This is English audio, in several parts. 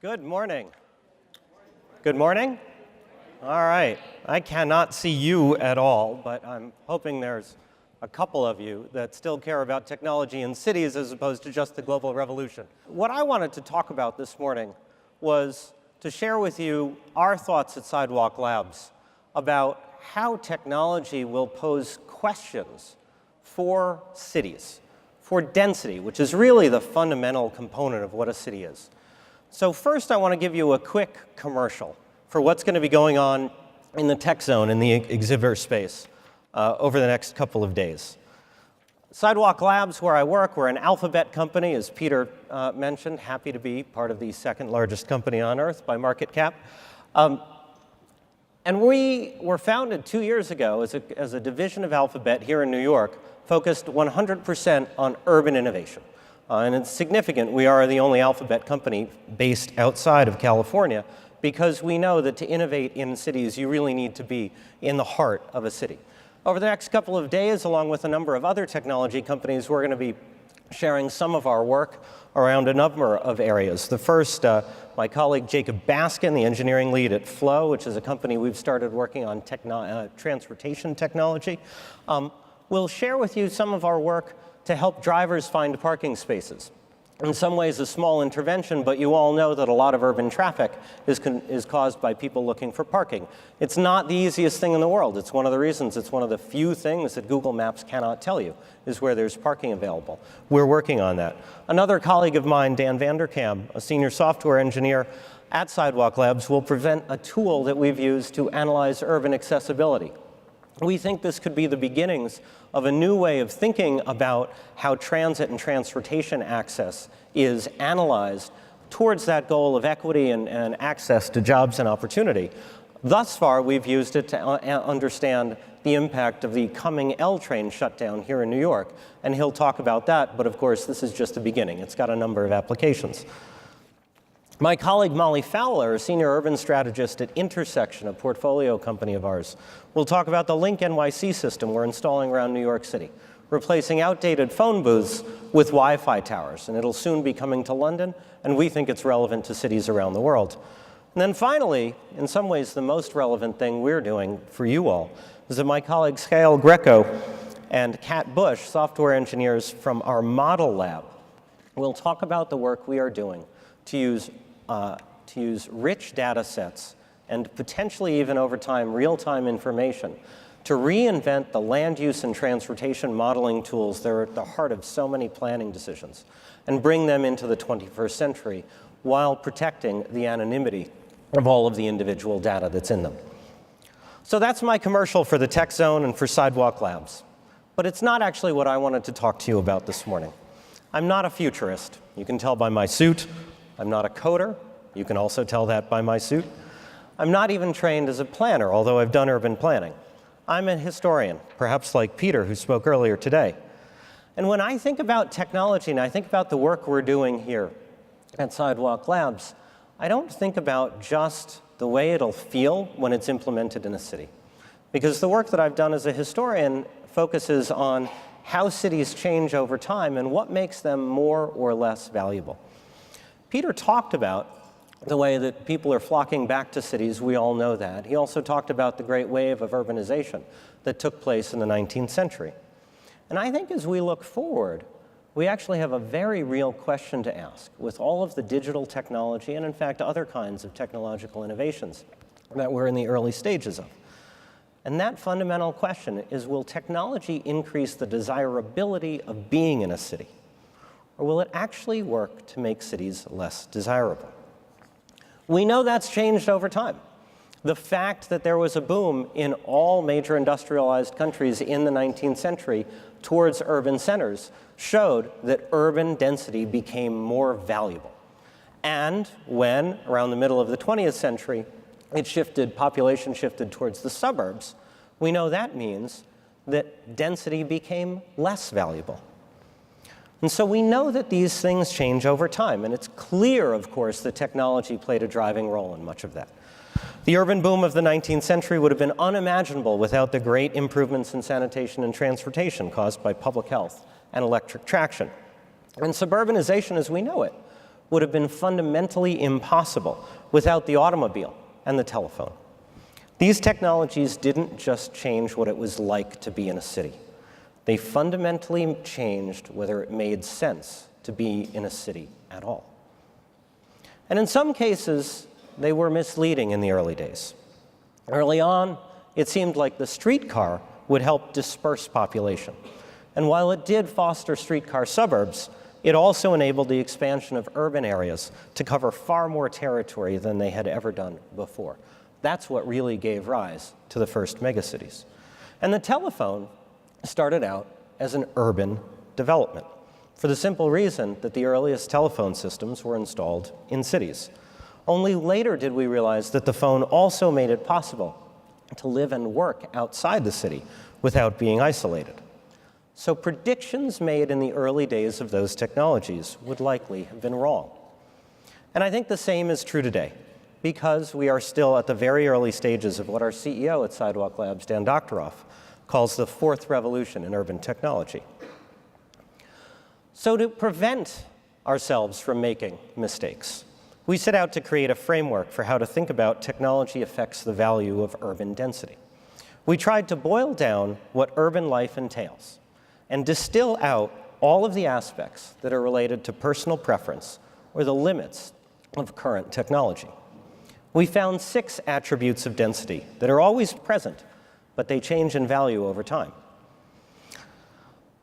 Good morning. Good morning? All right. I cannot see you at all, but I'm hoping there's a couple of you that still care about technology in cities as opposed to just the global revolution. What I wanted to talk about this morning was to share with you our thoughts at Sidewalk Labs about how technology will pose questions for cities, for density, which is really the fundamental component of what a city is. So first, I want to give you a quick commercial for what's going to be going on in the tech zone in the exhibitor space over the next couple of days. Sidewalk Labs, where I work, we're an alphabet company, as Peter mentioned, happy to be part of the second largest company on earth by market cap. And we were founded 2 years ago as a division of Alphabet here in New York, focused 100% on urban innovation. And it's significant. We are the only Alphabet company based outside of California because we know that to innovate in cities, you really need to be in the heart of a city. Over the next couple of days, along with a number of other technology companies, we're going to be sharing some of our work around a number of areas. The first, my colleague Jacob Baskin, the engineering lead at Flow, which is a company we've started working on transportation technology, will share with you some of our work to help drivers find parking spaces. In some ways, a small intervention, but you all know that a lot of urban traffic is caused by people looking for parking. It's not the easiest thing in the world. It's one of the reasons, it's one of the few things that Google Maps cannot tell you, is where there's parking available. We're working on that. Another colleague of mine, Dan Vanderkam, a senior software engineer at Sidewalk Labs, will present a tool that we've used to analyze urban accessibility. We think this could be the beginnings of a new way of thinking about how transit and transportation access is analyzed towards that goal of equity and access to jobs and opportunity. Thus far, we've used it to understand the impact of the coming L train shutdown here in New York. And he'll talk about that, but of course, this is just the beginning. It's got a number of applications. My colleague Molly Fowler, a senior urban strategist at Intersection, a portfolio company of ours, will talk about the Link NYC system we're installing around New York City, replacing outdated phone booths with Wi-Fi towers. And it'll soon be coming to London, and we think it's relevant to cities around the world. And then finally, in some ways, the most relevant thing we're doing for you all is that my colleagues Gail Greco and Kat Bush, software engineers from our model lab, will talk about the work we are doing to use rich data sets and potentially even over time real-time information to reinvent the land use and transportation modeling tools that are at the heart of so many planning decisions and bring them into the 21st century while protecting the anonymity of all of the individual data that's in them. So that's my commercial for the Tech Zone and for Sidewalk Labs. But it's not actually what I wanted to talk to you about this morning. I'm not a futurist. You can tell by my suit. I'm not a coder. You can also tell that by my suit. I'm not even trained as a planner, although I've done urban planning. I'm a historian, perhaps like Peter, who spoke earlier today. And when I think about technology and I think about the work we're doing here at Sidewalk Labs, I don't think about just the way it'll feel when it's implemented in a city. Because the work that I've done as a historian focuses on how cities change over time and what makes them more or less valuable. Peter talked about the way that people are flocking back to cities. We all know that. He also talked about the great wave of urbanization that took place in the 19th century. And I think as we look forward, we actually have a very real question to ask with all of the digital technology and, in fact, other kinds of technological innovations that we're in the early stages of. And that fundamental question is, will technology increase the desirability of being in a city? Or will it actually work to make cities less desirable? We know that's changed over time. The fact that there was a boom in all major industrialized countries in the 19th century towards urban centers showed that urban density became more valuable. And when, around the middle of the 20th century, population shifted towards the suburbs, we know that means that density became less valuable. And so we know that these things change over time. And it's clear, of course, that technology played a driving role in much of that. The urban boom of the 19th century would have been unimaginable without the great improvements in sanitation and transportation caused by public health and electric traction. And suburbanization as we know it would have been fundamentally impossible without the automobile and the telephone. These technologies didn't just change what it was like to be in a city. They fundamentally changed whether it made sense to be in a city at all. And in some cases, they were misleading in the early days. Early on, it seemed like the streetcar would help disperse population. And while it did foster streetcar suburbs, it also enabled the expansion of urban areas to cover far more territory than they had ever done before. That's what really gave rise to the first megacities. And the telephone started out as an urban development, for the simple reason that the earliest telephone systems were installed in cities. Only later did we realize that the phone also made it possible to live and work outside the city without being isolated. So predictions made in the early days of those technologies would likely have been wrong. And I think the same is true today, because we are still at the very early stages of what our CEO at Sidewalk Labs, Dan Doctoroff, calls the fourth revolution in urban technology. So to prevent ourselves from making mistakes, we set out to create a framework for how to think about technology affects the value of urban density. We tried to boil down what urban life entails and distill out all of the aspects that are related to personal preference or the limits of current technology. We found 6 attributes of density that are always present, but they change in value over time.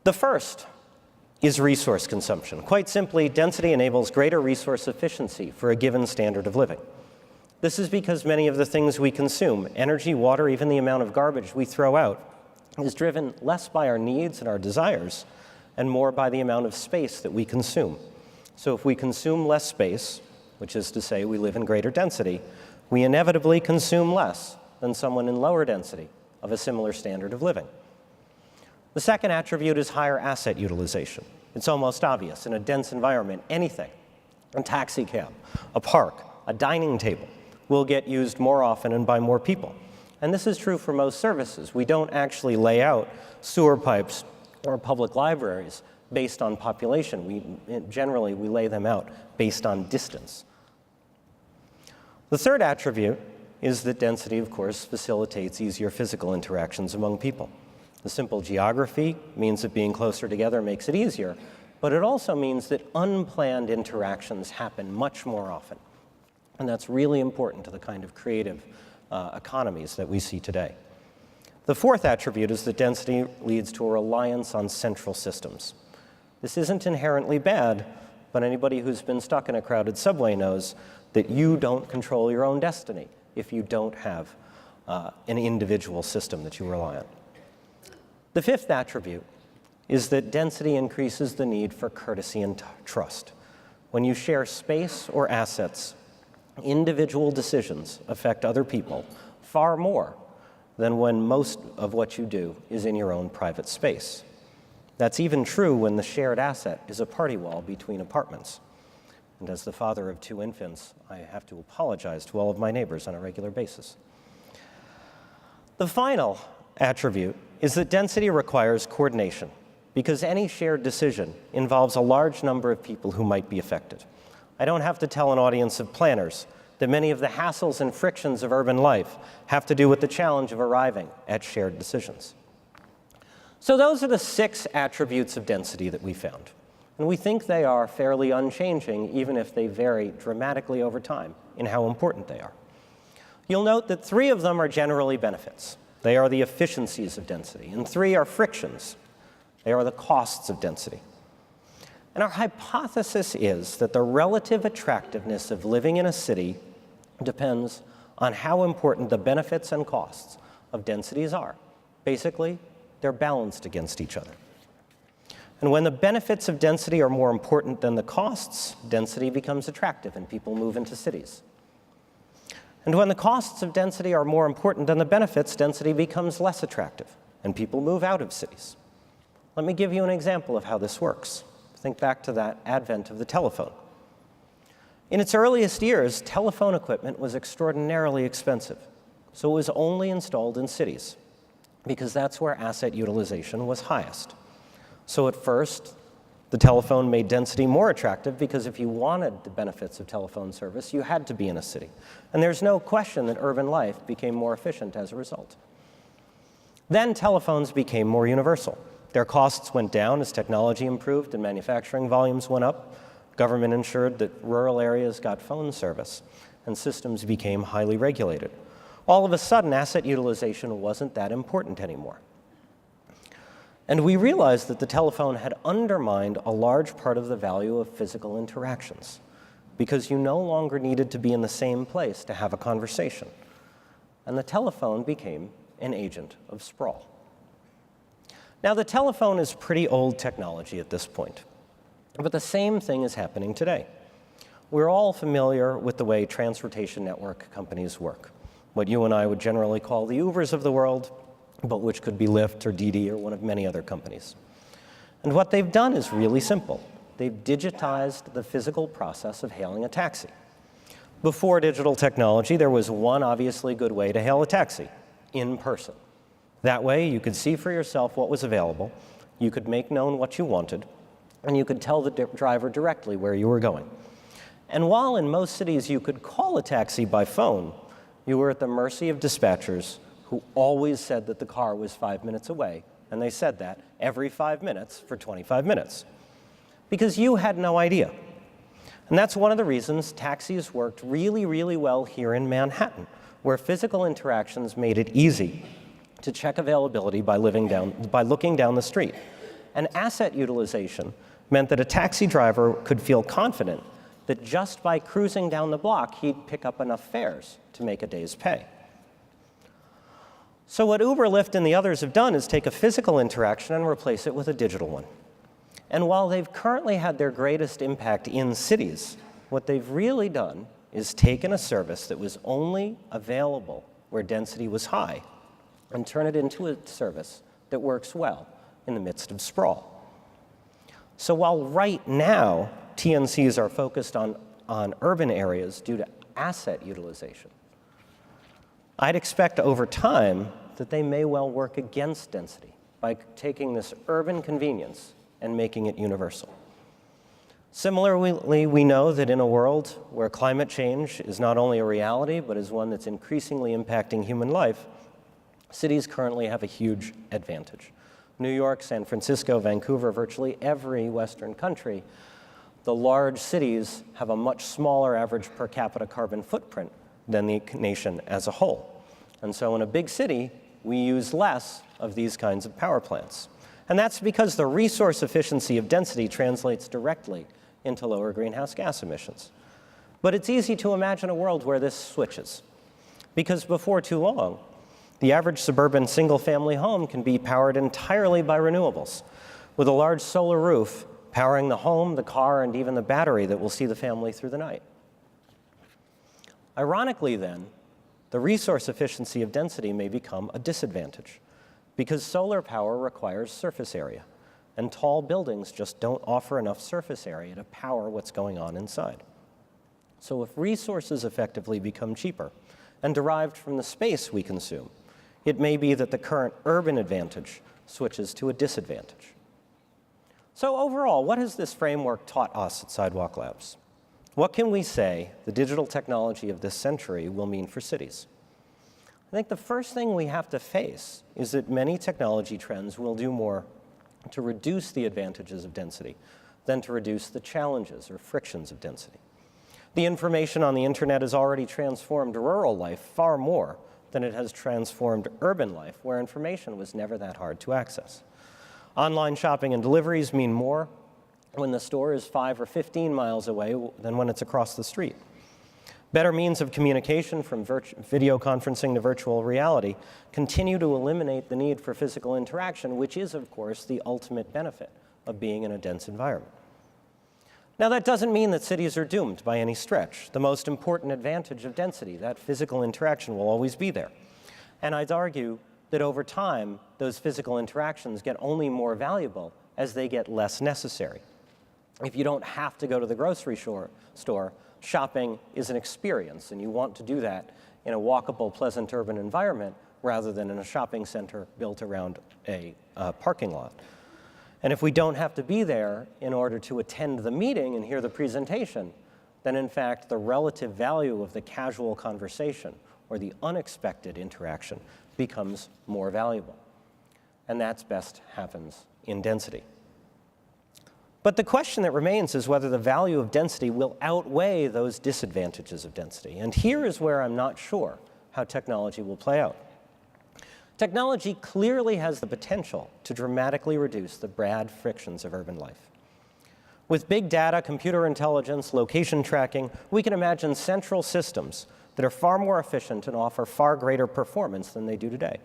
The first is resource consumption. Quite simply, density enables greater resource efficiency for a given standard of living. This is because many of the things we consume, energy, water, even the amount of garbage we throw out, is driven less by our needs and our desires and more by the amount of space that we consume. So if we consume less space, which is to say we live in greater density, we inevitably consume less than someone in lower density of a similar standard of living. The second attribute is higher asset utilization. It's almost obvious. In a dense environment, anything, a taxi cab, a park, a dining table, will get used more often and by more people. And this is true for most services. We don't actually lay out sewer pipes or public libraries based on population. Generally, we lay them out based on distance. The third attribute is that density, of course, facilitates easier physical interactions among people. The simple geography means that being closer together makes it easier, but it also means that unplanned interactions happen much more often. And that's really important to the kind of creative economies that we see today. The fourth attribute is that density leads to a reliance on central systems. This isn't inherently bad, but anybody who's been stuck in a crowded subway knows that you don't control your own destiny if you don't have an individual system that you rely on. The fifth attribute is that density increases the need for courtesy and trust. When you share space or assets, individual decisions affect other people far more than when most of what you do is in your own private space. That's even true when the shared asset is a party wall between apartments. And as the father of 2 infants, I have to apologize to all of my neighbors on a regular basis. The final attribute is that density requires coordination, because any shared decision involves a large number of people who might be affected. I don't have to tell an audience of planners that many of the hassles and frictions of urban life have to do with the challenge of arriving at shared decisions. So those are the 6 attributes of density that we found. And we think they are fairly unchanging, even if they vary dramatically over time in how important they are. You'll note that 3 of them are generally benefits. They are the efficiencies of density, and 3 are frictions. They are the costs of density. And our hypothesis is that the relative attractiveness of living in a city depends on how important the benefits and costs of densities are. Basically, they're balanced against each other. And when the benefits of density are more important than the costs, density becomes attractive and people move into cities. And when the costs of density are more important than the benefits, density becomes less attractive and people move out of cities. Let me give you an example of how this works. Think back to that advent of the telephone. In its earliest years, telephone equipment was extraordinarily expensive, so it was only installed in cities because that's where asset utilization was highest. So at first, The telephone made density more attractive because if you wanted the benefits of telephone service, you had to be in a city. And there's no question that urban life became more efficient as a result. Then telephones became more universal. Their costs went down as technology improved and manufacturing volumes went up. Government ensured that rural areas got phone service, and systems became highly regulated. All of a sudden, asset utilization wasn't that important anymore. And we realized that the telephone had undermined a large part of the value of physical interactions because you no longer needed to be in the same place to have a conversation. And the telephone became an agent of sprawl. Now, the telephone is pretty old technology at this point, but the same thing is happening today. We're all familiar with the way transportation network companies work, what you and I would generally call the Ubers of the world, but which could be Lyft or Didi or one of many other companies. And what they've done is really simple. They've digitized the physical process of hailing a taxi. Before digital technology, there was one obviously good way to hail a taxi: in person. That way, you could see for yourself what was available, you could make known what you wanted, and you could tell the driver directly where you were going. And while in most cities you could call a taxi by phone, you were at the mercy of dispatchers who always said that the car was 5 minutes away, and they said that every 5 minutes for 25 minutes, because you had no idea. And that's one of the reasons taxis worked really, really well here in Manhattan, where physical interactions made it easy to check availability by looking down the street. And asset utilization meant that a taxi driver could feel confident that just by cruising down the block, he'd pick up enough fares to make a day's pay. So what Uber, Lyft, and the others have done is take a physical interaction and replace it with a digital one. And while they've currently had their greatest impact in cities, what they've really done is taken a service that was only available where density was high and turn it into a service that works well in the midst of sprawl. So while right now TNCs are focused on urban areas due to asset utilization, I'd expect over time that they may well work against density by taking this urban convenience and making it universal. Similarly, we know that in a world where climate change is not only a reality, but is one that's increasingly impacting human life, cities currently have a huge advantage. New York, San Francisco, Vancouver, virtually every Western country, the large cities have a much smaller average per capita carbon footprint than the nation as a whole. And so in a big city, we use less of these kinds of power plants. And that's because the resource efficiency of density translates directly into lower greenhouse gas emissions. But it's easy to imagine a world where this switches, because before too long, the average suburban single-family home can be powered entirely by renewables, with a large solar roof powering the home, the car, and even the battery that will see the family through the night. Ironically, then, the resource efficiency of density may become a disadvantage, because solar power requires surface area, and tall buildings just don't offer enough surface area to power what's going on inside. So if resources effectively become cheaper and derived from the space we consume, it may be that the current urban advantage switches to a disadvantage. So overall, what has this framework taught us at Sidewalk Labs? What can we say the digital technology of this century will mean for cities? I think the first thing we have to face is that many technology trends will do more to reduce the advantages of density than to reduce the challenges or frictions of density. The information on the internet has already transformed rural life far more than it has transformed urban life, where information was never that hard to access. Online shopping and deliveries mean more when the store is 5 or 15 miles away than when it's across the street. Better means of communication, from video conferencing to virtual reality, continue to eliminate the need for physical interaction, which is, of course, the ultimate benefit of being in a dense environment. Now, that doesn't mean that cities are doomed by any stretch. The most important advantage of density, that physical interaction, will always be there. And I'd argue that over time, those physical interactions get only more valuable as they get less necessary. If you don't have to go to the grocery store, shopping is an experience, and you want to do that in a walkable, pleasant urban environment rather than in a shopping center built around a parking lot. And if we don't have to be there in order to attend the meeting and hear the presentation, then in fact the relative value of the casual conversation or the unexpected interaction becomes more valuable. And that's best happens in density. But the question that remains is whether the value of density will outweigh those disadvantages of density. And here is where I'm not sure how technology will play out. Technology clearly has the potential to dramatically reduce the bad frictions of urban life. With big data, computer intelligence, location tracking, we can imagine central systems that are far more efficient and offer far greater performance than they do today.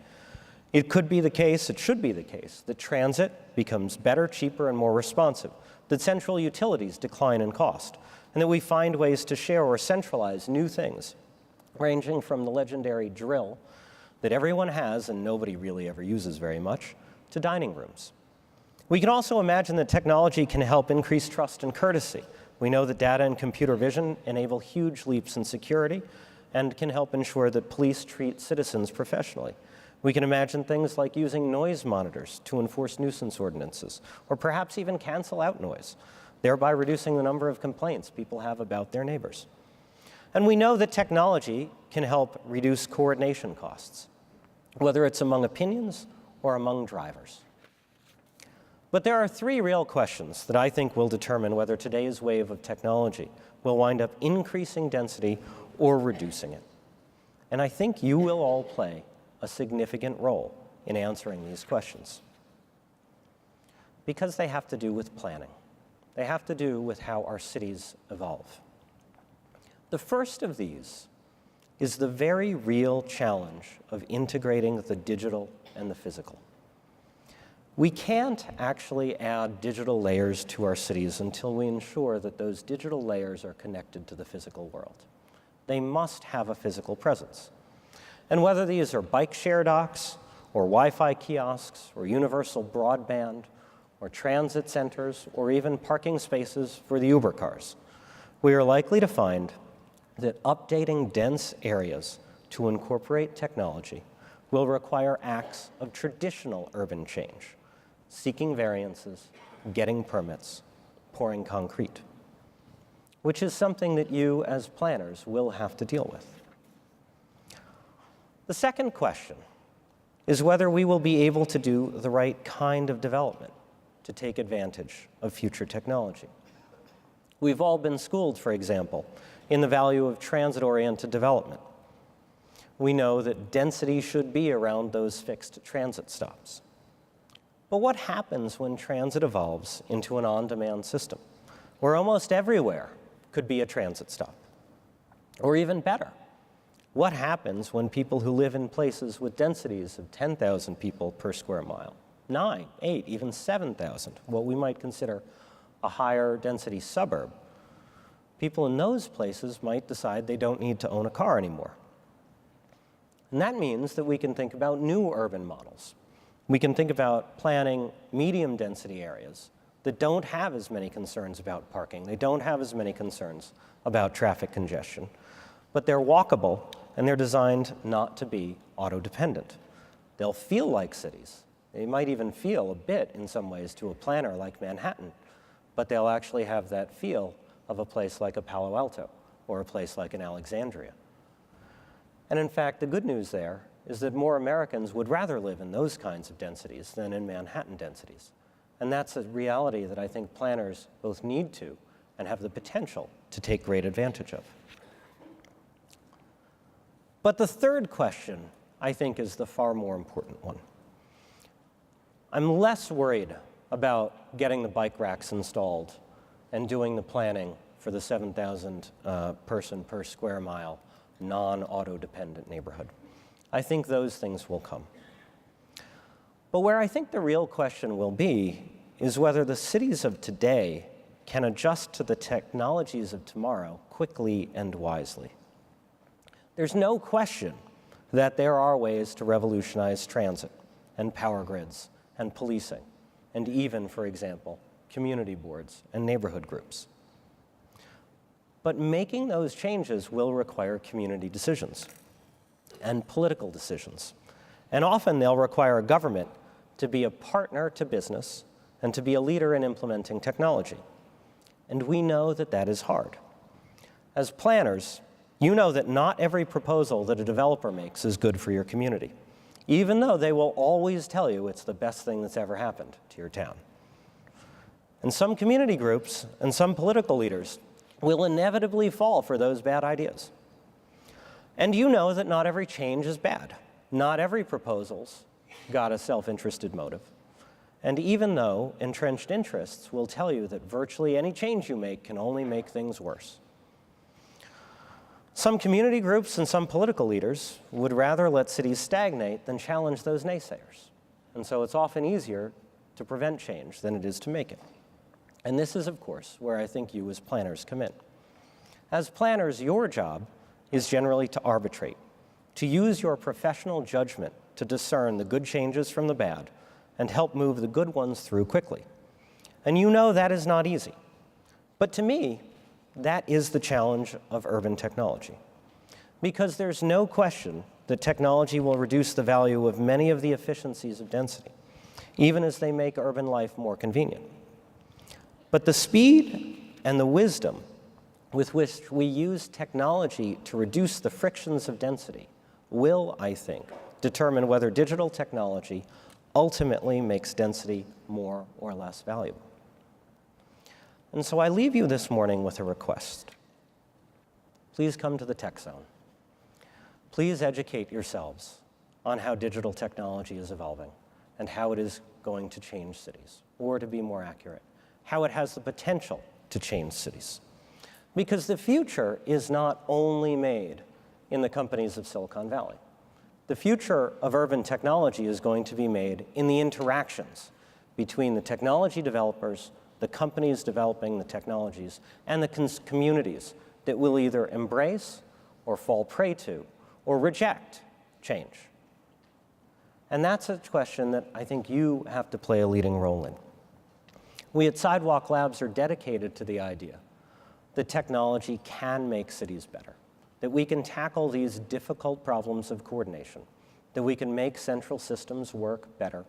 It could be the case, it should be the case, that transit becomes better, cheaper, and more responsive, that central utilities decline in cost, and that we find ways to share or centralize new things, ranging from the legendary drill that everyone has and nobody really ever uses very much, to dining rooms. We can also imagine that technology can help increase trust and courtesy. We know that data and computer vision enable huge leaps in security and can help ensure that police treat citizens professionally. We can imagine things like using noise monitors to enforce nuisance ordinances, or perhaps even cancel out noise, thereby reducing the number of complaints people have about their neighbors. And we know that technology can help reduce coordination costs, whether it's among opinions or among drivers. But there are three real questions that I think will determine whether today's wave of technology will wind up increasing density or reducing it. And I think you will all play a significant role in answering these questions. Because they have to do with planning. They have to do with how our cities evolve. The first of these is the very real challenge of integrating the digital and the physical. We can't actually add digital layers to our cities until we ensure that those digital layers are connected to the physical world. They must have a physical presence. And whether these are bike share docks, or Wi-Fi kiosks, or universal broadband, or transit centers, or even parking spaces for the Uber cars, we are likely to find that updating dense areas to incorporate technology will require acts of traditional urban change, seeking variances, getting permits, pouring concrete, which is something that you as planners will have to deal with. The second question is whether we will be able to do the right kind of development to take advantage of future technology. We've all been schooled, for example, in the value of transit-oriented development. We know that density should be around those fixed transit stops. But what happens when transit evolves into an on-demand system, where almost everywhere could be a transit stop? Or even better, what happens when people who live in places with densities of 10,000 people per square mile, 9, 8, even 7,000, what we might consider a higher density suburb, people in those places might decide they don't need to own a car anymore. And that means that we can think about new urban models. We can think about planning medium density areas that don't have as many concerns about parking. They don't have as many concerns about traffic congestion, but they're walkable and they're designed not to be auto-dependent. They'll feel like cities. They might even feel a bit, in some ways, to a planner like Manhattan, but they'll actually have that feel of a place like a Palo Alto or a place like an Alexandria. And in fact, the good news there is that more Americans would rather live in those kinds of densities than in Manhattan densities. And that's a reality that I think planners both need to and have the potential to take great advantage of. But the third question, I think, is the far more important one. I'm less worried about getting the bike racks installed and doing the planning for the 7,000 person per square mile non-auto-dependent neighborhood. I think those things will come. But where I think the real question will be is whether the cities of today can adjust to the technologies of tomorrow quickly and wisely. There's no question that there are ways to revolutionize transit and power grids and policing, and even, for example, community boards and neighborhood groups. But making those changes will require community decisions and political decisions. And often they'll require government to be a partner to business and to be a leader in implementing technology. And we know that that is hard. As planners, you know that not every proposal that a developer makes is good for your community, even though they will always tell you it's the best thing that's ever happened to your town. And some community groups and some political leaders will inevitably fall for those bad ideas. And you know that not every change is bad. Not every proposal's got a self-interested motive. And even though entrenched interests will tell you that virtually any change you make can only make things worse. Some community groups and some political leaders would rather let cities stagnate than challenge those naysayers. And so it's often easier to prevent change than it is to make it. And this is, of course, where I think you as planners come in. As planners, your job is generally to arbitrate, to use your professional judgment to discern the good changes from the bad and help move the good ones through quickly. And you know that is not easy. But to me, that is the challenge of urban technology. Because there's no question that technology will reduce the value of many of the efficiencies of density, even as they make urban life more convenient. But the speed and the wisdom with which we use technology to reduce the frictions of density will, I think, determine whether digital technology ultimately makes density more or less valuable. And so I leave you this morning with a request. Please come to the Tech Zone. Please educate yourselves on how digital technology is evolving and how it is going to change cities, or to be more accurate, how it has the potential to change cities. Because the future is not only made in the companies of Silicon Valley. The future of urban technology is going to be made in the interactions between the technology developers, the companies developing the technologies, and the communities that will either embrace or fall prey to or reject change. And that's a question that I think you have to play a leading role in. We at Sidewalk Labs are dedicated to the idea that technology can make cities better, that we can tackle these difficult problems of coordination, that we can make central systems work better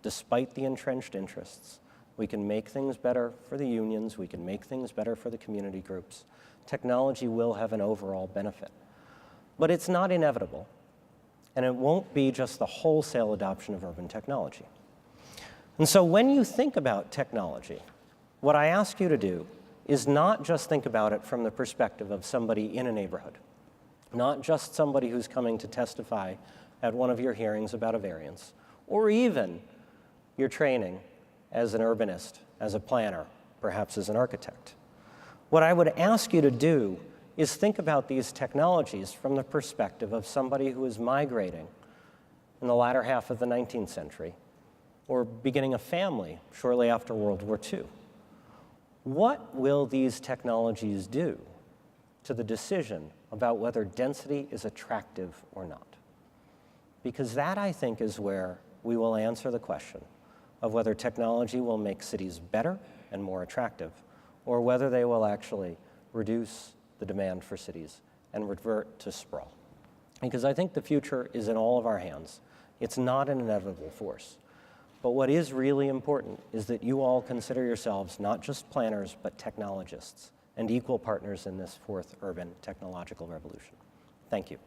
despite the entrenched interests. We can make things better for the unions. We can make things better for the community groups. Technology will have an overall benefit. But it's not inevitable, and it won't be just the wholesale adoption of urban technology. And so when you think about technology, what I ask you to do is not just think about it from the perspective of somebody in a neighborhood, not just somebody who's coming to testify at one of your hearings about a variance, or even your training as an urbanist, as a planner, perhaps as an architect. What I would ask you to do is think about these technologies from the perspective of somebody who is migrating in the latter half of the 19th century, or beginning a family shortly after World War II. What will these technologies do to the decision about whether density is attractive or not? Because that, I think, is where we will answer the question of whether technology will make cities better and more attractive, or whether they will actually reduce the demand for cities and revert to sprawl. Because I think the future is in all of our hands. It's not an inevitable force. But what is really important is that you all consider yourselves not just planners, but technologists and equal partners in this fourth urban technological revolution. Thank you.